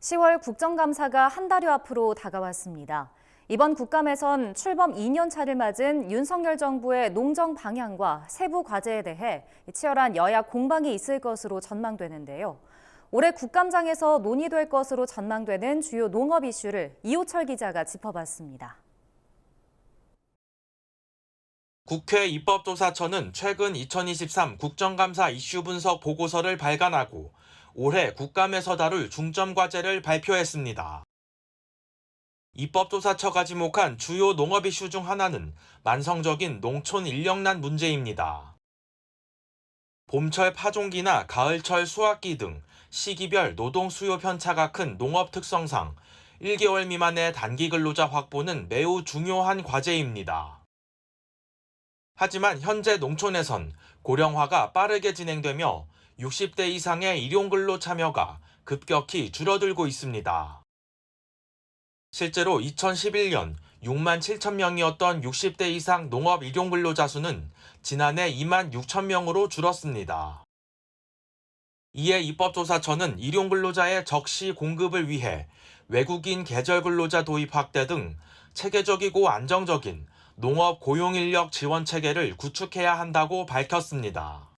10월 국정감사가 한 달여 앞으로 다가왔습니다. 이번 국감에선 출범 2년 차를 맞은 윤석열 정부의 농정 방향과 세부 과제에 대해 치열한 여야 공방이 있을 것으로 전망되는데요. 올해 국감장에서 논의될 것으로 전망되는 주요 농업 이슈를 이호철 기자가 짚어봤습니다. 국회 입법조사처는 최근 2023 국정감사 이슈 분석 보고서를 발간하고 올해 국감에서 다룰 중점 과제를 발표했습니다. 입법조사처가 지목한 주요 농업 이슈 중 하나는 만성적인 농촌 인력난 문제입니다. 봄철 파종기나 가을철 수확기 등 시기별 노동 수요 편차가 큰 농업 특성상 1개월 미만의 단기 근로자 확보는 매우 중요한 과제입니다. 하지만 현재 농촌에선 고령화가 빠르게 진행되며 60대 이상의 일용근로 참여가 급격히 줄어들고 있습니다. 실제로 2011년 6만 7천 명이었던 60대 이상 농업 일용근로자 수는 지난해 2만 6천 명으로 줄었습니다. 이에 입법조사처는 일용근로자의 적시 공급을 위해 외국인 계절근로자 도입 확대 등 체계적이고 안정적인 농업 고용인력 지원 체계를 구축해야 한다고 밝혔습니다.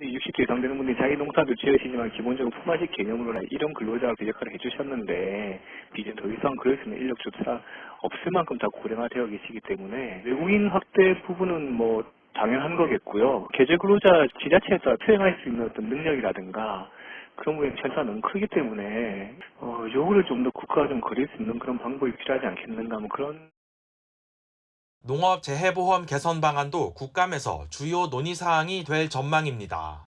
60세 이상 되는 분들이 자기 농사도 지으시지만 기본적으로 품앗이 개념으로 이런 근로자 그 역할을 해주셨는데 이제 더 이상 그럴 수 있는 인력조차 없을 만큼 다 고령화되어 계시기 때문에 외국인 확대 부분은 당연한 거겠고요. 계절 근로자 지자체에서 수행할 수 있는 어떤 능력이라든가 그런 부분의 편차가 너무 크기 때문에 요거를 좀 더 국가가 좀 그릴 수 있는 그런 방법이 필요하지 않겠는가 그런. 농업 재해보험 개선 방안도 국감에서 주요 논의사항이 될 전망입니다.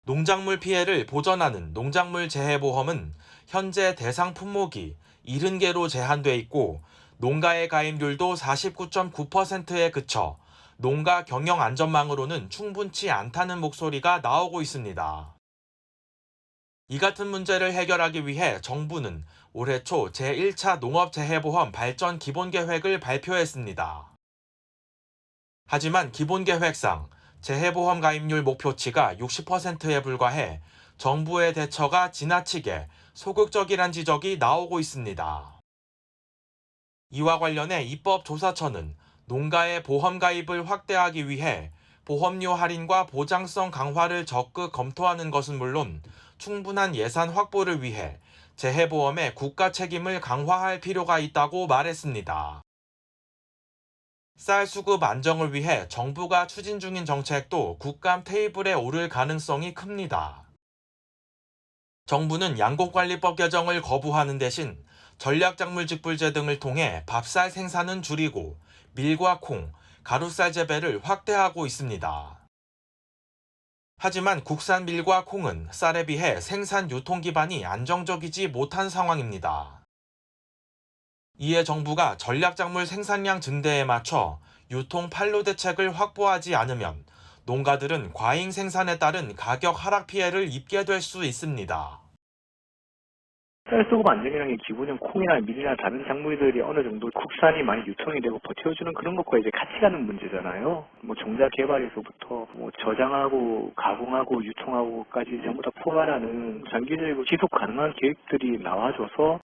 농작물 피해를 보전하는 농작물 재해보험은 현재 대상 품목이 70개로 제한돼 있고 농가의 가입률도 49.9%에 그쳐 농가 경영 안전망으로는 충분치 않다는 목소리가 나오고 있습니다. 이 같은 문제를 해결하기 위해 정부는 올해 초 제1차 농업재해보험 발전 기본계획을 발표했습니다. 하지만 기본계획상 재해보험 가입률 목표치가 60%에 불과해 정부의 대처가 지나치게 소극적이란 지적이 나오고 있습니다. 이와 관련해 입법조사처는 농가의 보험 가입을 확대하기 위해 보험료 할인과 보장성 강화를 적극 검토하는 것은 물론 충분한 예산 확보를 위해 재해보험의 국가 책임을 강화할 필요가 있다고 말했습니다. 쌀 수급 안정을 위해 정부가 추진 중인 정책도 국감 테이블에 오를 가능성이 큽니다. 정부는 양곡관리법 개정을 거부하는 대신 전략작물직불제 등을 통해 밥쌀 생산은 줄이고 밀과 콩, 가루쌀 재배를 확대하고 있습니다. 하지만 국산 밀과 콩은 쌀에 비해 생산 유통 기반이 안정적이지 못한 상황입니다. 이에 정부가 전략작물 생산량 증대에 맞춰 유통 판로 대책을 확보하지 않으면 농가들은 과잉 생산에 따른 가격 하락 피해를 입게 될 수 있습니다. 쌀 수급 안정이라는 게 기본적으로 콩이나 밀이나 다른 작물들이 어느 정도 국산이 많이 유통이 되고 버텨주는 그런 것과 이제 같이 가는 문제잖아요. 종자 개발에서부터 저장하고 가공하고 유통하고까지 전부 다 포괄하는 장기적이고 지속 가능한 계획들이 나와줘서.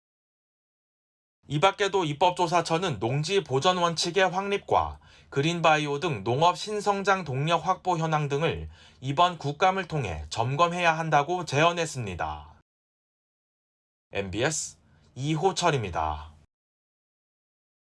이 밖에도 입법조사처는 농지 보전 원칙의 확립과 그린바이오 등 농업 신성장 동력 확보 현황 등을 이번 국감을 통해 점검해야 한다고 제언했습니다. MBS 이호철입니다.